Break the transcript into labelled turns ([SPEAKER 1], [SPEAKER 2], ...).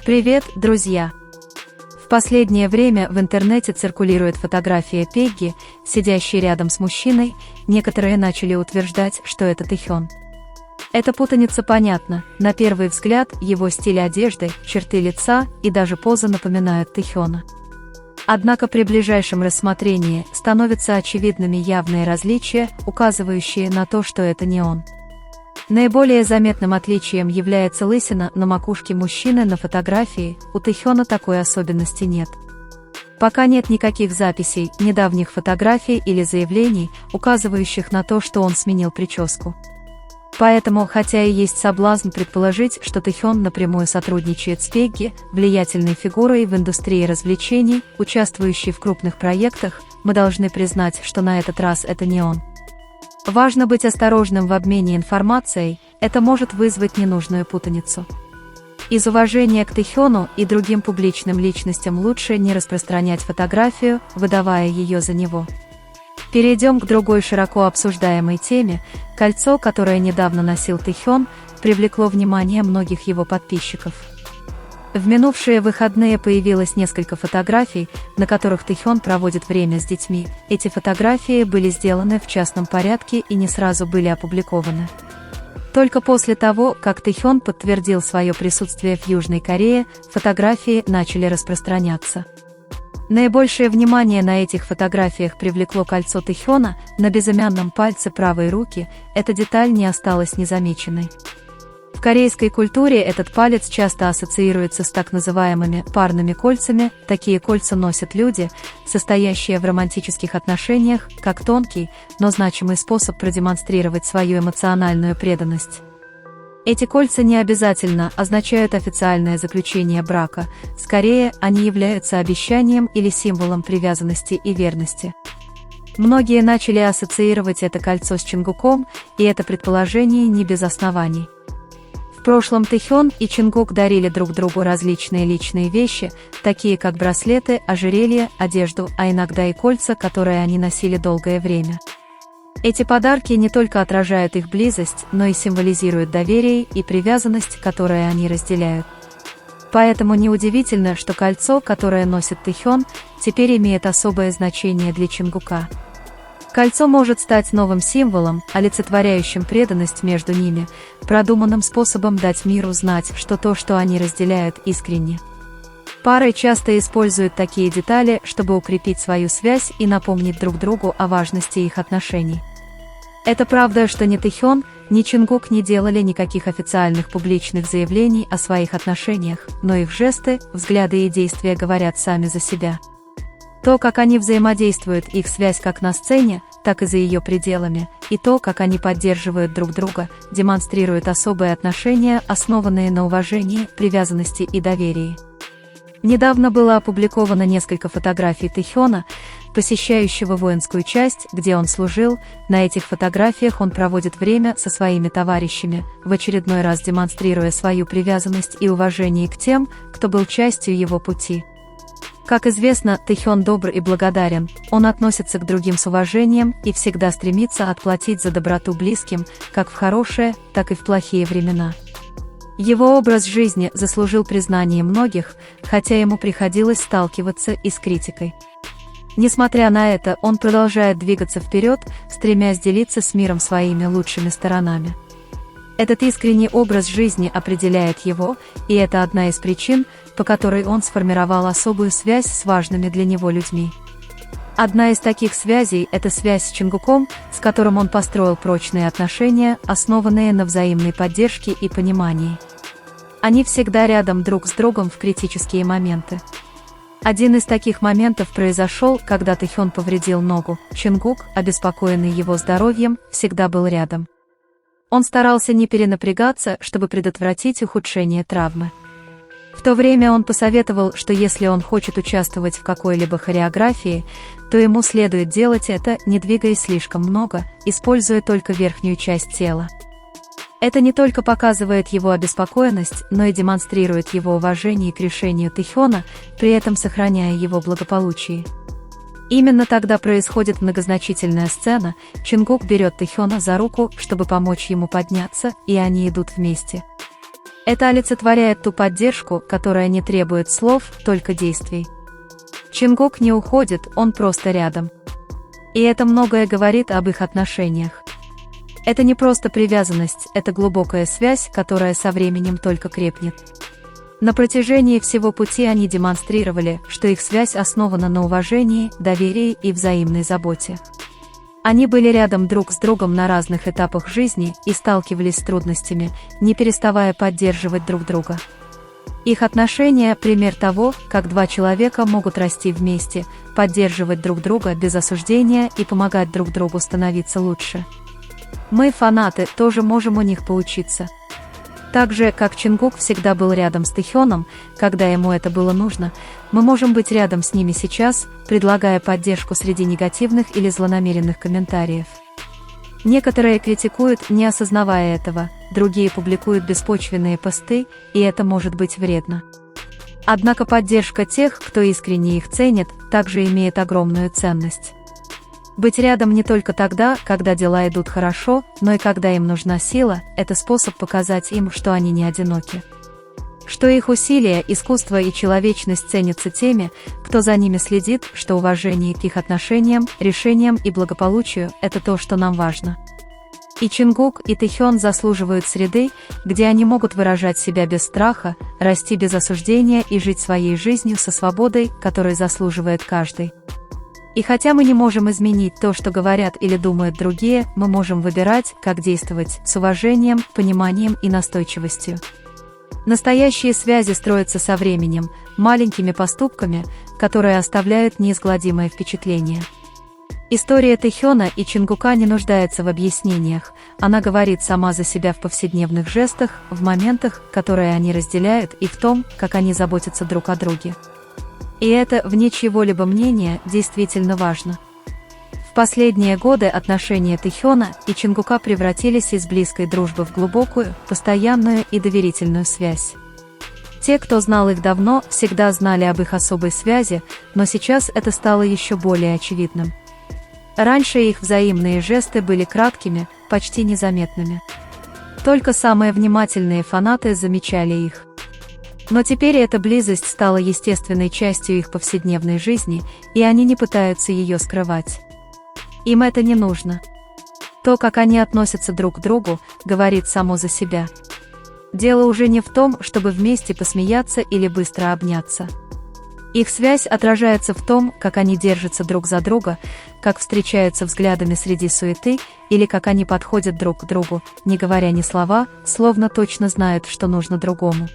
[SPEAKER 1] Привет, друзья! В последнее время в интернете циркулирует фотография Пегги, сидящей рядом с мужчиной. Некоторые начали утверждать, что это Тэхён. Эта путаница понятна. На первый взгляд его стиль одежды, черты лица и даже поза напоминают Тэхёна. Однако при ближайшем рассмотрении становятся очевидными явные различия, указывающие на то, что это не он. Наиболее заметным отличием является лысина на макушке мужчины на фотографии. У Тэхёна такой особенности нет. Пока нет никаких записей, недавних фотографий или заявлений, указывающих на то, что он сменил прическу. Поэтому, хотя и есть соблазн предположить, что Тэхён напрямую сотрудничает с Пегги, влиятельной фигурой в индустрии развлечений, участвующей в крупных проектах, мы должны признать, что на этот раз это не он. Важно быть осторожным в обмене информацией, это может вызвать ненужную путаницу. Из уважения к Тэхёну и другим публичным личностям лучше не распространять фотографию, выдавая ее за него. Перейдем к другой широко обсуждаемой теме. Кольцо, которое недавно носил Тэхён, привлекло внимание многих его подписчиков. В минувшие выходные появилось несколько фотографий, на которых Тэхён проводит время с детьми. Эти фотографии были сделаны в частном порядке и не сразу были опубликованы. Только после того, как Тэхён подтвердил свое присутствие в Южной Корее, фотографии начали распространяться. Наибольшее внимание на этих фотографиях привлекло кольцо Тэхёна на безымянном пальце правой руки. Эта деталь не осталась незамеченной. В корейской культуре этот палец часто ассоциируется с так называемыми парными кольцами. Такие кольца носят люди, состоящие в романтических отношениях, как тонкий, но значимый способ продемонстрировать свою эмоциональную преданность. Эти кольца не обязательно означают официальное заключение брака, скорее они являются обещанием или символом привязанности и верности. Многие начали ассоциировать это кольцо с Чонгуком, и это предположение не без оснований. В прошлом Тэхён и Чонгук дарили друг другу различные личные вещи, такие как браслеты, ожерелья, одежду, а иногда и кольца, которые они носили долгое время. Эти подарки не только отражают их близость, но и символизируют доверие и привязанность, которые они разделяют. Поэтому неудивительно, что кольцо, которое носит Тэхён, теперь имеет особое значение для Чонгука. Кольцо может стать новым символом, олицетворяющим преданность между ними, продуманным способом дать миру знать, что то, что они разделяют, искренне. Пары часто используют такие детали, чтобы укрепить свою связь и напомнить друг другу о важности их отношений. Это правда, что ни Тэхён, ни Чонгук не делали никаких официальных публичных заявлений о своих отношениях, но их жесты, взгляды и действия говорят сами за себя. То, как они взаимодействуют, их связь как на сцене, так и за ее пределами, и то, как они поддерживают друг друга, демонстрирует особые отношения, основанные на уважении, привязанности и доверии. Недавно было опубликовано несколько фотографий Тэхёна, посещающего воинскую часть, где он служил. На этих фотографиях он проводит время со своими товарищами, в очередной раз демонстрируя свою привязанность и уважение к тем, кто был частью его пути. Как известно, Тэхён добр и благодарен, он относится к другим с уважением и всегда стремится отплатить за доброту близким, как в хорошие, так и в плохие времена. Его образ жизни заслужил признание многих, хотя ему приходилось сталкиваться и с критикой. Несмотря на это, он продолжает двигаться вперед, стремясь делиться с миром своими лучшими сторонами. Этот искренний образ жизни определяет его, и это одна из причин, по которой он сформировал особую связь с важными для него людьми. Одна из таких связей – это связь с Чонгуком, с которым он построил прочные отношения, основанные на взаимной поддержке и понимании. Они всегда рядом друг с другом в критические моменты. Один из таких моментов произошел, когда Тэхён повредил ногу. Чонгук, обеспокоенный его здоровьем, всегда был рядом. Он старался не перенапрягаться, чтобы предотвратить ухудшение травмы. В то время он посоветовал, что если он хочет участвовать в какой-либо хореографии, то ему следует делать это, не двигаясь слишком много, используя только верхнюю часть тела. Это не только показывает его обеспокоенность, но и демонстрирует его уважение к решению Тэхёна, при этом сохраняя его благополучие. Именно тогда происходит многозначительная сцена. Чонгук берет Тэхёна за руку, чтобы помочь ему подняться, и они идут вместе. Это олицетворяет ту поддержку, которая не требует слов, только действий. Чингук не уходит, он просто рядом. И это многое говорит об их отношениях. Это не просто привязанность, это глубокая связь, которая со временем только крепнет. На протяжении всего пути они демонстрировали, что их связь основана на уважении, доверии и взаимной заботе. Они были рядом друг с другом на разных этапах жизни и сталкивались с трудностями, не переставая поддерживать друг друга. Их отношения – пример того, как два человека могут расти вместе, поддерживать друг друга без осуждения и помогать друг другу становиться лучше. Мы, фанаты, тоже можем у них поучиться. Так же, как Чингук всегда был рядом с Тэхёном, когда ему это было нужно, мы можем быть рядом с ними сейчас, предлагая поддержку среди негативных или злонамеренных комментариев. Некоторые критикуют, не осознавая этого, другие публикуют беспочвенные посты, и это может быть вредно. Однако поддержка тех, кто искренне их ценит, также имеет огромную ценность. Быть рядом не только тогда, когда дела идут хорошо, но и когда им нужна сила – это способ показать им, что они не одиноки. Что их усилия, искусство и человечность ценятся теми, кто за ними следит, что уважение к их отношениям, решениям и благополучию – это то, что нам важно. И Чингук, и Тэхён заслуживают среды, где они могут выражать себя без страха, расти без осуждения и жить своей жизнью со свободой, которой заслуживает каждый. И хотя мы не можем изменить то, что говорят или думают другие, мы можем выбирать, как действовать, с уважением, пониманием и настойчивостью. Настоящие связи строятся со временем, маленькими поступками, которые оставляют неизгладимое впечатление. История Тэхёна и Чингука не нуждается в объяснениях, она говорит сама за себя в повседневных жестах, в моментах, которые они разделяют, и в том, как они заботятся друг о друге. И это, вне чьего-либо мнения, действительно важно. В последние годы отношения Тэхёна и Чингука превратились из близкой дружбы в глубокую, постоянную и доверительную связь. Те, кто знал их давно, всегда знали об их особой связи, но сейчас это стало еще более очевидным. Раньше их взаимные жесты были краткими, почти незаметными. Только самые внимательные фанаты замечали их. Но теперь эта близость стала естественной частью их повседневной жизни, и они не пытаются ее скрывать. Им это не нужно. То, как они относятся друг к другу, говорит само за себя. Дело уже не в том, чтобы вместе посмеяться или быстро обняться. Их связь отражается в том, как они держатся друг за друга, как встречаются взглядами среди суеты, или как они подходят друг к другу, не говоря ни слова, словно точно знают, что нужно другому.